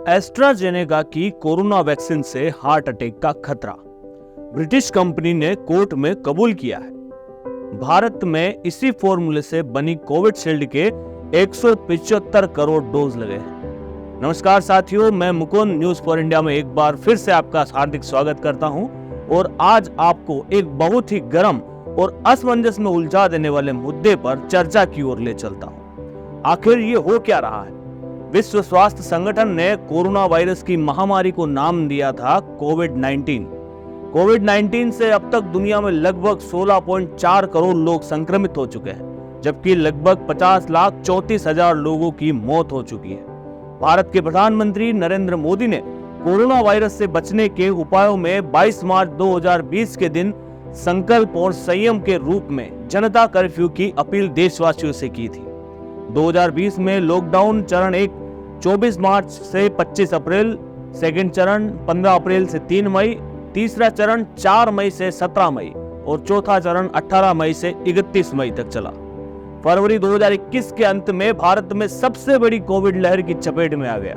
AstraZeneca की corona vaccine से heart attack का खतरा ब्रिटिश कंपनी ने कोर्ट में कबूल किया है। भारत में इसी फॉर्मूले से बनी कोविशील्ड के 175 करोड़ डोज लगे हैं। नमस्कार साथियों, मैं मुकुंद न्यूज फॉर इंडिया में एक बार फिर से आपका हार्दिक स्वागत करता हूं और आज आपको एक बहुत ही गर्म और असमंजस में उलझा देने वाले मुद्दे पर चर्चा की ओर ले चलता हूं। आखिर ये हो क्या रहा है? विश्व स्वास्थ्य संगठन ने कोरोना वायरस की महामारी को नाम दिया था कोविड-19। कोविड-19 से अब तक दुनिया में लगभग 16.4 करोड़ लोग संक्रमित हो चुके हैं, जबकि लगभग 50,34,000 लोगों की मौत हो चुकी है। भारत के प्रधानमंत्री नरेंद्र मोदी ने कोरोना वायरस से बचने के उपायों में 22 मार्च 2020 के दिन संकल्प और संयम के रूप में जनता कर्फ्यू की अपील देशवासियों से की थी। 2020 में लॉकडाउन चरण 1 24 मार्च से 25 अप्रैल, सेकंड चरण 15 अप्रैल से 3 मई, तीसरा चरण 4 मई से 17 मई और चौथा चरण 18 मई से 31 मई तक चला। फरवरी 2021 के अंत में भारत में सबसे बड़ी कोविड लहर की चपेट में आ गया।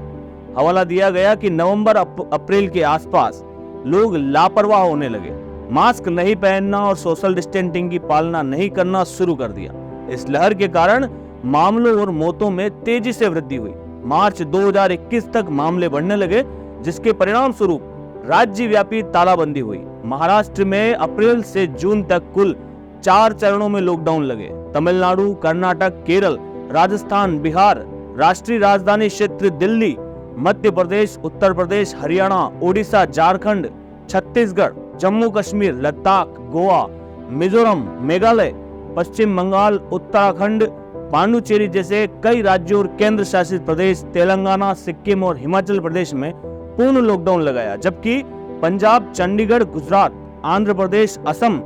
हवाला दिया गया कि नवंबर अप्रैल के आसपास लोग लापरवाह होने लगे, मास्क नहीं पहनना और सोशल डिस्टेंसिंग की पालना नहीं करना शुरू कर दिया। इस लहर के कारण मामलों और मौतों में तेजी से वृद्धि हुई। मार्च 2021 तक मामले बढ़ने लगे, जिसके परिणाम स्वरूप राज्यव्यापी तालाबंदी हुई। महाराष्ट्र में अप्रैल से जून तक कुल 4 चरणों में लॉकडाउन लगे। तमिलनाडु, कर्नाटक, केरल, राजस्थान, बिहार, राष्ट्रीय राजधानी क्षेत्र दिल्ली, मध्य प्रदेश, उत्तर प्रदेश, हरियाणा, ओडिशा, झारखंड, छत्तीसगढ़, जम्मू कश्मीर, लद्दाख, गोवा, मिजोरम, मेघालय, पश्चिम बंगाल, उत्तराखंड, पांडुचेरी जैसे कई राज्यों और केंद्र शासित प्रदेश, तेलंगाना, सिक्किम और हिमाचल प्रदेश में पूर्ण लॉकडाउन लगाया, जबकि पंजाब, चंडीगढ़, गुजरात, आंध्र प्रदेश, असम,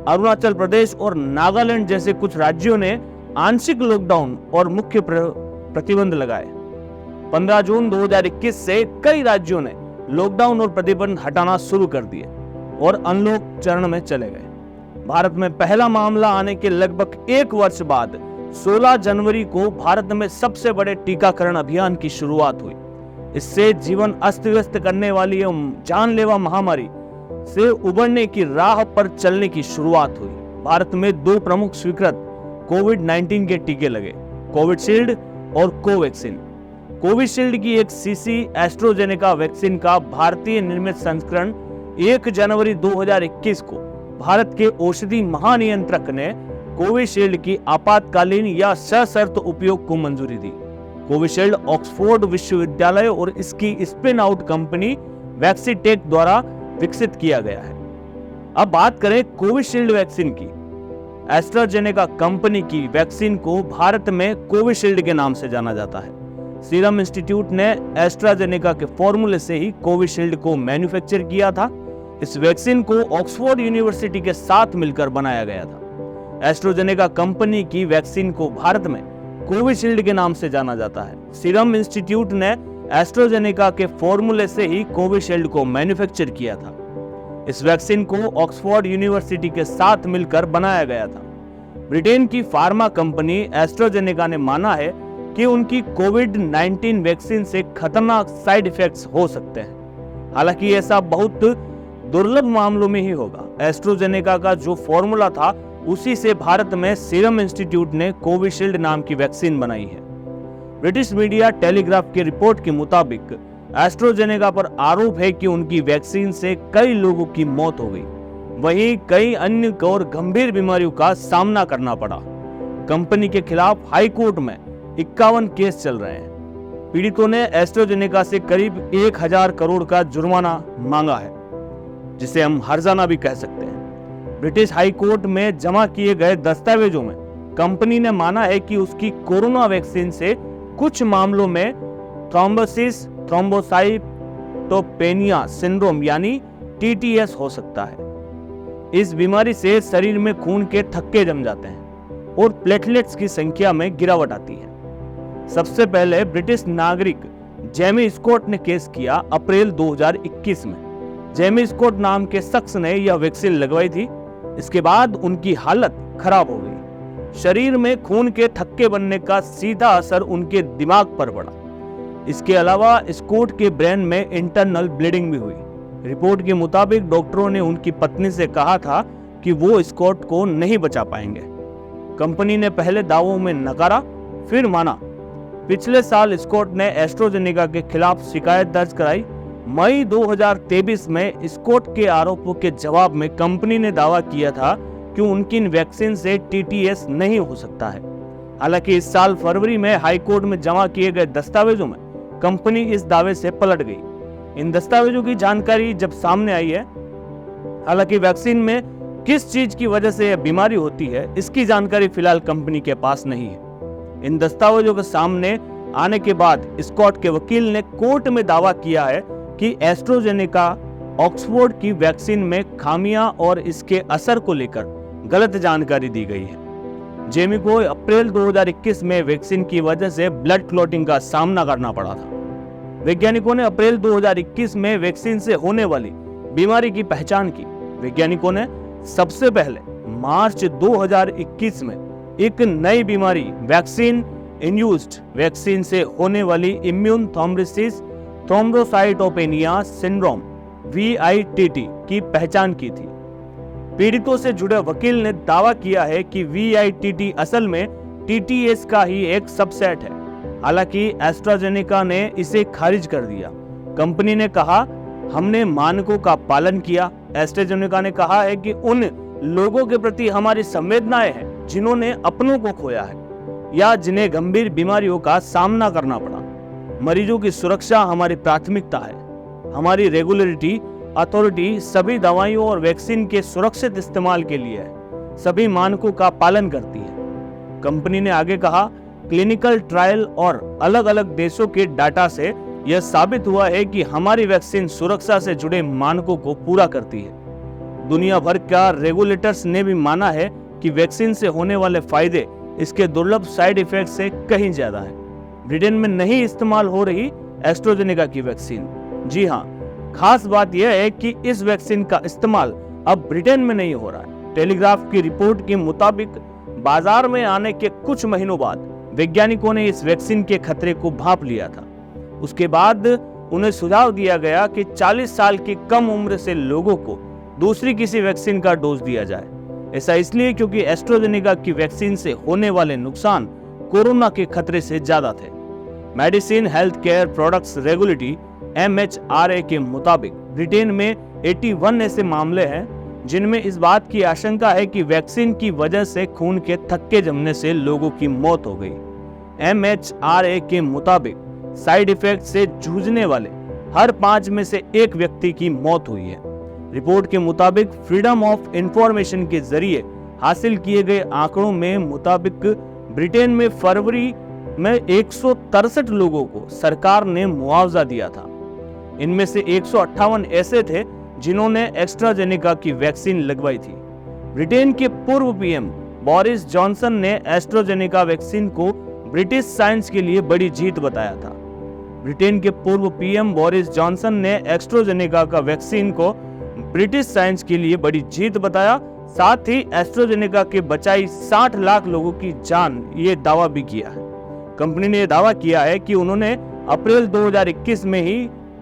अरुणाचल प्रदेश और नागालैंड जैसे कुछ राज्यों ने आंशिक लॉकडाउन और मुख्य प्रतिबंध लगाए। 15 जून 2021 से कई राज्यों ने लॉकडाउन और प्रतिबंध हटाना शुरू कर दिए और अनलॉक चरण में चले गए। भारत में पहला मामला आने के लगभग 1 वर्ष बाद 16 जनवरी को भारत में सबसे बड़े टीकाकरण अभियान की शुरुआत हुई। इससे जीवन अस्त व्यस्त करने वाली जानलेवा महामारी से उबरने की राह पर चलने की शुरुआत हुई। भारत में 2 प्रमुख स्वीकृत कोविड-19 के टीके लगे, कोविशील्ड और कोवैक्सीन। कोविशील्ड की एक सीसी एस्ट्राजेनेका वैक्सीन का भारतीय निर्मित संस्करण 1 जनवरी 2021 को भारत के औषधि महानियंत्रक ने कोविशील्ड की आपातकालीन या सशर्त उपयोग को मंजूरी दी। कोविशील्ड ऑक्सफोर्ड विश्वविद्यालय और इसकी स्पिन आउट कंपनी वैक्सीटेक द्वारा विकसित किया गया है। अब बात करें कोविशील्ड वैक्सीन की। एस्ट्राजेनेका कंपनी की वैक्सीन को भारत में कोविशील्ड के नाम से जाना जाता है। सीरम इंस्टीट्यूट ने एस्ट्राजेनेका के फॉर्मूले से ही कोविशील्ड को मैन्युफैक्चर किया था। इस वैक्सीन को ऑक्सफोर्ड यूनिवर्सिटी के साथ मिलकर बनाया गया था। एस्ट्राजेनेका कंपनी की वैक्सीन को भारत में कोविशील्ड के नाम से जाना जाता है। सीरम इंस्टीट्यूट ने एस्ट्राजेनेका के फॉर्मूले से ही कोविशील्ड को मैन्युफैक्चर किया था। इस वैक्सीन को ऑक्सफोर्ड यूनिवर्सिटी के साथ मिलकर बनाया गया था। ब्रिटेन की फार्मा कंपनी एस्ट्राजेनेका ने माना है कि उनकी कोविड-19 वैक्सीन से खतरनाक साइड इफेक्ट्स हो सकते हैं। हालांकि ऐसा बहुत दुर्लभ मामलों में ही होगा। एस्ट्राजेनेका का जो फॉर्मूला था, उसी से भारत में सीरम इंस्टीट्यूट ने कोविशील्ड नाम की वैक्सीन बनाई है। ब्रिटिश मीडिया टेलीग्राफ की रिपोर्ट के मुताबिक एस्ट्राजेनेका पर आरोप है कि उनकी वैक्सीन से कई लोगों की मौत हो गई, वहीं कई अन्य और गंभीर बीमारियों का सामना करना पड़ा। कंपनी के खिलाफ हाई कोर्ट में 51 केस चल रहे हैं। पीड़ितों ने एस्ट्राजेनेका से करीब 1000 करोड़ का जुर्माना मांगा है, जिसे हम हर्जाना भी कह सकते हैं। ब्रिटिश हाई कोर्ट में जमा किए गए दस्तावेजों में कंपनी ने माना है कि उसकी कोरोना वैक्सीन से कुछ मामलों में थ्रोम्बोसिस, थ्रोम्बोसाइटोपेनिया सिंड्रोम यानी TTS हो सकता है। इस बीमारी से शरीर में खून के थक्के जम जाते हैं और प्लेटलेट्स की संख्या में गिरावट आती है। सबसे पहले ब्रिटिश नागरिक जेमी स्कॉट ने केस किया अप्रैल 2021 में। जेमी स्कॉट नाम के शख्स ने यह वैक्सीन लगवाई थी। इसके बाद उनकी हालत खराब हो गई। शरीर में खून के थक्के बनने का सीधा असर उनके दिमाग पर पड़ा। इसके अलावा स्कॉट के ब्रेन में इंटरनल ब्लीडिंग भी हुई। रिपोर्ट के मुताबिक डॉक्टरों ने उनकी पत्नी से कहा था कि वो स्कॉट को नहीं बचा पाएंगे। कंपनी ने पहले दावों में नकारा, फिर माना। पिछले साल स्कॉट ने एस्ट्राजेनेका के खिलाफ शिकायत दर्ज कराई। मई 2023 में स्कॉट के आरोपों के जवाब में कंपनी ने दावा किया था कि उनकी वैक्सीन से टीटीएस नहीं हो सकता है। हालांकि इस साल फरवरी में हाई कोर्ट में जमा किए गए दस्तावेजों में कंपनी इस दावे से पलट गई। इन दस्तावेजों की जानकारी जब सामने आई है, हालांकि वैक्सीन में किस चीज की वजह से यह बीमारी होती है, इसकी जानकारी फिलहाल कंपनी के पास नहीं है। इन दस्तावेजों के सामने आने के बाद स्कॉट के वकील ने कोर्ट में दावा किया है कि एस्ट्राजेनेका ऑक्सफोर्ड की वैक्सीन में खामियां और इसके असर को लेकर गलत जानकारी दी गई है। जेमी को अप्रैल 2021 में वैक्सीन की वजह से ब्लड क्लॉटिंग का सामना करना पड़ा था। वैज्ञानिकों ने अप्रैल 2021 में वैक्सीन से होने वाली बीमारी की पहचान की। वैज्ञानिकों ने सबसे पहले मार्च 2021 में एक नई बीमारी वैक्सीन इंड्यूस्ड वैक्सीन से होने वाली इम्यून थ्रोम्बोसाइटोपेनिया सिंड्रोम VITT की पहचान की थी। पीड़ितों से जुड़े वकील ने दावा किया है कि VITT असल में TTS का ही एक सबसेट है। हालांकि एस्ट्राजेनेका ने इसे खारिज कर दिया। कंपनी ने कहा, हमने मानकों का पालन किया। एस्ट्राजेनेका ने कहा है कि उन लोगों के प्रति हमारी संवेदनाएं हैं जिन्होंने अपनों को खोया है या जिन्हें गंभीर बीमारियों का सामना करना पड़ा। मरीजों की सुरक्षा हमारी प्राथमिकता है। हमारी रेगुलेटरी अथॉरिटी सभी दवाइयों और वैक्सीन के सुरक्षित इस्तेमाल के लिए सभी मानकों का पालन करती है। कंपनी ने आगे कहा, क्लिनिकल ट्रायल और अलग अलग देशों के डाटा से यह साबित हुआ है कि हमारी वैक्सीन सुरक्षा से जुड़े मानकों को पूरा करती है। दुनिया भर का रेगुलेटर्स ने भी माना है कि वैक्सीन से होने वाले फायदे इसके दुर्लभ साइड इफेक्ट से कहीं ज्यादा है। ब्रिटेन में नहीं इस्तेमाल हो रही एस्ट्राजेनेका की वैक्सीन। जी हाँ, खास बात यह है कि इस वैक्सीन का इस्तेमाल अब ब्रिटेन में नहीं हो रहा है। टेलीग्राफ की रिपोर्ट के मुताबिक बाजार में आने के कुछ महीनों बाद वैज्ञानिकों ने इस वैक्सीन के खतरे को भांप लिया था। उसके बाद उन्हें सुझाव दिया गया कि 40 साल की कम उम्र से लोगों को दूसरी किसी वैक्सीन का डोज दिया जाए। ऐसा इसलिए क्योंकि एस्ट्राजेनेका की वैक्सीन से होने वाले नुकसान कोरोना के खतरे से ज्यादा थे। Medicine health care products regulatory MHRA के मुताबिक ब्रिटेन में 81 ऐसे मामले हैं जिनमें इस बात की आशंका है कि वैक्सीन की वजह से खून के थक्के जमने से लोगों की मौत हो गई। MHRA के मुताबिक साइड इफेक्ट से जूझने वाले हर 5 में से एक व्यक्ति की मौत हुई है। रिपोर्ट के मुताबिक फ्रीडम ऑफ इंफॉर्मेशन के जरिए हासिल किए गए आंकड़ों में मुताबिक ब्रिटेन में फरवरी में 163 लोगों को सरकार ने मुआवजा दिया था। इनमें से 158 ऐसे थे जिन्होंने एस्ट्राजेनेका की वैक्सीन लगवाई थी। ब्रिटेन के पूर्व PM बोरिस जॉनसन ने एस्ट्राजेनेका वैक्सीन को ब्रिटिश साइंस के लिए बड़ी जीत बताया था। ब्रिटेन के पूर्व PM बोरिस जॉनसन ने एस्ट्राजेनेका का वैक्सीन को ब्रिटिश साइंस के लिए बड़ी जीत बताया। साथ ही एस्ट्राजेनेका के बचाई 60 लाख लोगों की जान, ये दावा भी किया है। कंपनी ने यह दावा किया है कि उन्होंने अप्रैल 2021 में ही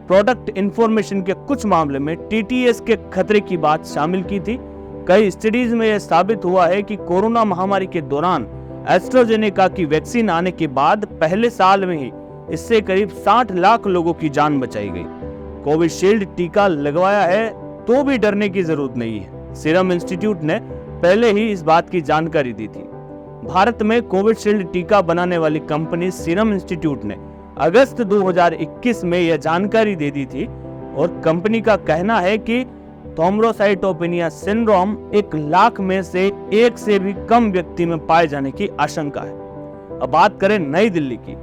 प्रोडक्ट इंफॉर्मेशन के कुछ मामले में TTS के खतरे की बात शामिल की थी। कई स्टडीज में यह साबित हुआ है कि कोरोना महामारी के दौरान एस्ट्राजेनेका की वैक्सीन आने के बाद पहले साल में ही इससे करीब 60 लाख लोगों की जान बचाई गई। कोविशील्ड टीका लगवाया है तो भी डरने की जरूरत नहीं है। सीरम इंस्टीट्यूट ने पहले ही इस बात की जानकारी दी थी। भारत में कोविशील्ड टीका बनाने वाली कंपनी सीरम इंस्टीट्यूट ने अगस्त 2021 में यह जानकारी दे दी थी और कंपनी का कहना है कि थ्रोम्बोसाइटोपेनिया सिंड्रोम 1 लाख में से एक से भी कम व्यक्ति में पाए जाने की आशंका है। अब बात करें नई दिल्ली की,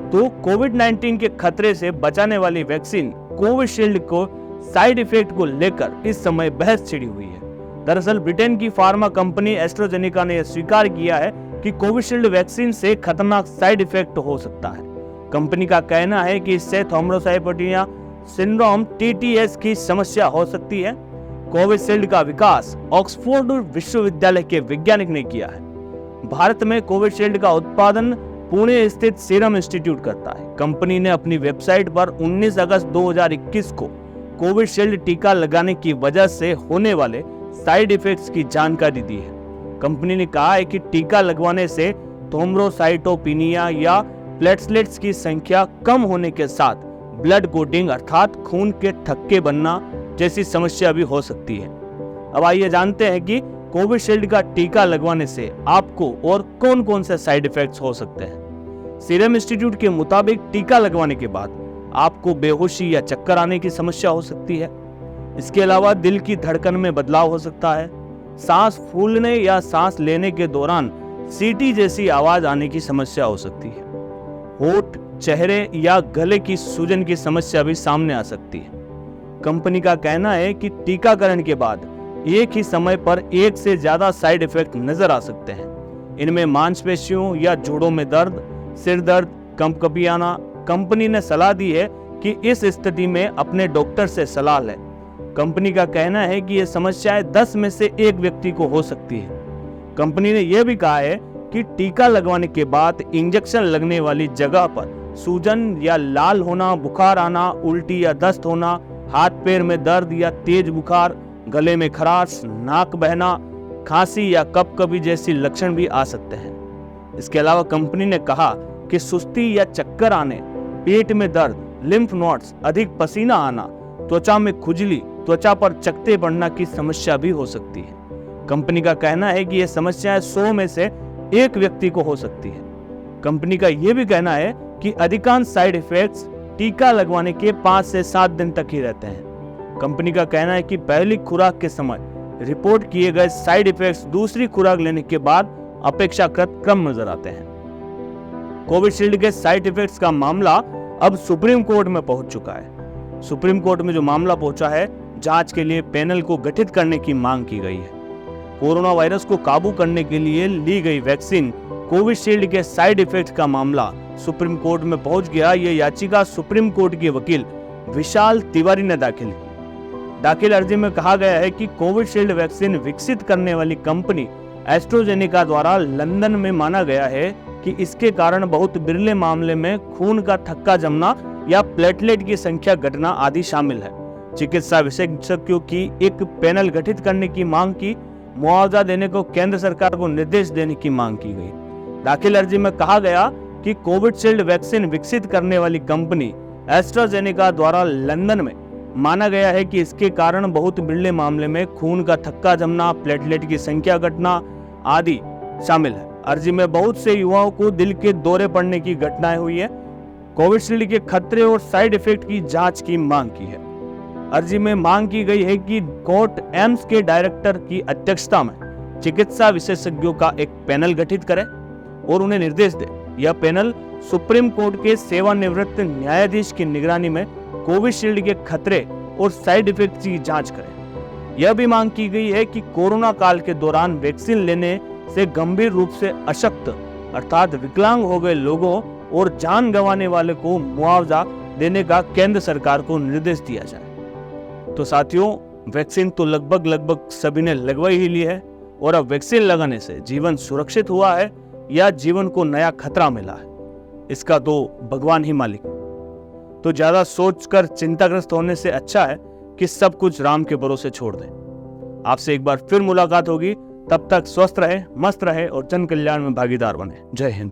तो कोविड-19 के खतरे से बचाने वाली वैक्सीन कोविशील्ड को साइड इफेक्ट को लेकर इस समय बहस छिड़ी हुई है। दरअसल ब्रिटेन की फार्मा कंपनी एस्ट्राजेनेका ने यह स्वीकार किया है कि कोविशील्ड वैक्सीन से खतरनाक साइड इफेक्ट हो सकता है। कंपनी का कहना है कि इससे थ्रोम्बोसाइटोपेनिया सिंड्रोम TTS की समस्या हो सकती है। कोविशील्ड का विकास ऑक्सफोर्ड विश्वविद्यालय के वैज्ञानिक ने किया है। भारत में कोविशील्ड का उत्पादन पुणे स्थित सीरम इंस्टीट्यूट करता है। कंपनी ने अपनी वेबसाइट पर 19 अगस्त 2021 को कोविशील्ड टीका लगाने की वजह से होने वाले साइड इफेक्ट्स की जानकारी दी है। कंपनी ने कहा है कि टीका लगवाने से थ्रोम्बोसाइटोपिनिया या प्लेटलेट्स की संख्या कम होने के साथ ब्लड कोटिंग अर्थात खून के थक्के बनना जैसी समस्या भी हो सकती है। अब आइए जानते हैं कि कोविशील्ड का टीका लगवाने से आपको और कौन कौन से साइड इफेक्ट्स हो सकते हैं। सीरम इंस्टीट्यूट के मुताबिक टीका लगवाने के बाद आपको बेहोशी या चक्कर आने की समस्या हो सकती है। इसके अलावा दिल की धड़कन में बदलाव हो सकता है, सांस फूलने या सांस लेने के दौरान सीटी जैसी आवाज आने की समस्या हो सकती है। होठ, चेहरे या गले की सूजन की समस्या भी सामने आ सकती है। कंपनी का कहना है कि टीकाकरण के बाद एक ही समय पर एक से ज्यादा साइड इफेक्ट नजर आ सकते हैं। इनमें मांसपेशियों या जोड़ों में दर्द, सिर दर्द, कंपकपी आना। कंपनी ने सलाह दी है कि इस स्थिति में अपने डॉक्टर से सलाह लें। कंपनी का कहना है कि ये समस्याएं 10 में से 1 व्यक्ति को हो सकती है। कंपनी ने यह भी कहा है कि टीका लगवाने के बाद इंजेक्शन लगने वाली जगह पर सूजन या लाल होना, बुखार आना, उल्टी या दस्त होना, हाथ पैर में दर्द या तेज बुखार, गले में खराश, नाक बहना, खांसी या कपकपी जैसी लक्षण भी आ सकते हैं। इसके अलावा कंपनी ने कहा कि सुस्ती या चक्कर आने, पेट में दर्द, लिम्फ नोड्स, अधिक पसीना आना, त्वचा में खुजली, त्वचा पर चकत्ते पड़ना की समस्या भी हो सकती है। कंपनी का कहना है कि यह समस्याएं 100 में से 1 व्यक्ति को हो सकती है। कंपनी का यह भी कहना है कि अधिकांश साइड इफेक्ट्स टीका लगवाने के 5 से 7 दिन तक ही रहते हैं। कंपनी का कहना है कि पहली खुराक के समय रिपोर्ट किए गए साइड इफेक्ट्स दूसरी खुराक लेने के बाद अपेक्षाकृत कम नजर आते हैं। कोविशील्ड के साइड इफेक्ट्स का मामला अब सुप्रीम कोर्ट में पहुंच चुका है। सुप्रीम कोर्ट में जो मामला पहुंचा है, जांच के लिए पैनल को गठित करने की मांग की गई है। कोरोना वायरस को काबू करने के लिए ली गई वैक्सीन कोविशील्ड के साइड इफेक्ट का मामला सुप्रीम कोर्ट में पहुंच गया। यह याचिका सुप्रीम कोर्ट के वकील विशाल तिवारी ने दाखिल की। दाखिल अर्जी में कहा गया है कि कोविशील्ड वैक्सीन विकसित करने वाली कंपनी एस्ट्राजेनेका द्वारा लंदन में माना गया है कि इसके कारण बहुत बिरले मामले में खून का थक्का जमना या प्लेटलेट की संख्या घटना आदि शामिल है। चिकित्सा विशेषज्ञों की एक पैनल गठित करने की मांग की, मुआवजा देने को केंद्र सरकार को निर्देश देने की मांग की गई। दाखिल अर्जी में कहा गया कि कोविशील्ड वैक्सीन विकसित करने वाली कंपनी एस्ट्राजेनेका द्वारा लंदन में माना गया है कि इसके कारण बहुत बिरले मामले में खून का थक्का जमना, प्लेटलेट की संख्या घटना आदि शामिल है। अर्जी में बहुत से युवाओं को दिल के दौरे पड़ने की घटनाएं हुई है। कोविशील्ड के खतरे और साइड इफेक्ट की जांच की मांग की है। अर्जी में मांग की गई है कि कोर्ट एम्स के डायरेक्टर की अध्यक्षता में चिकित्सा विशेषज्ञों का एक पैनल गठित करे और उन्हें निर्देश दे। यह पैनल सुप्रीम कोर्ट के सेवानिवृत्त न्यायाधीश की निगरानी में कोविशील्ड के खतरे और साइड इफेक्ट की जांच करे। यह भी मांग की गई है कि कोरोना काल के दौरान वैक्सीन लेने से गंभीर रूप से अशक्त अर्थात विकलांग हो गए लोगों और जान गंवाने वाले को मुआवजा देने का केंद्र सरकार को निर्देश दिया जाए। तो साथियों, वैक्सीन तो लगभग सभी ने लगवाई ही ली है और अब वैक्सीन लगाने से जीवन सुरक्षित हुआ है या जीवन को नया खतरा मिला है, इसका तो भगवान ही मालिक है। तो ज्यादा सोचकर चिंताग्रस्त होने से अच्छा है कि सब कुछ राम के भरोसे छोड़ दें। आपसे एक बार फिर मुलाकात होगी, तब तक स्वस्थ रहे, मस्त रहे और जन कल्याण में भागीदार बने। जय हिंद।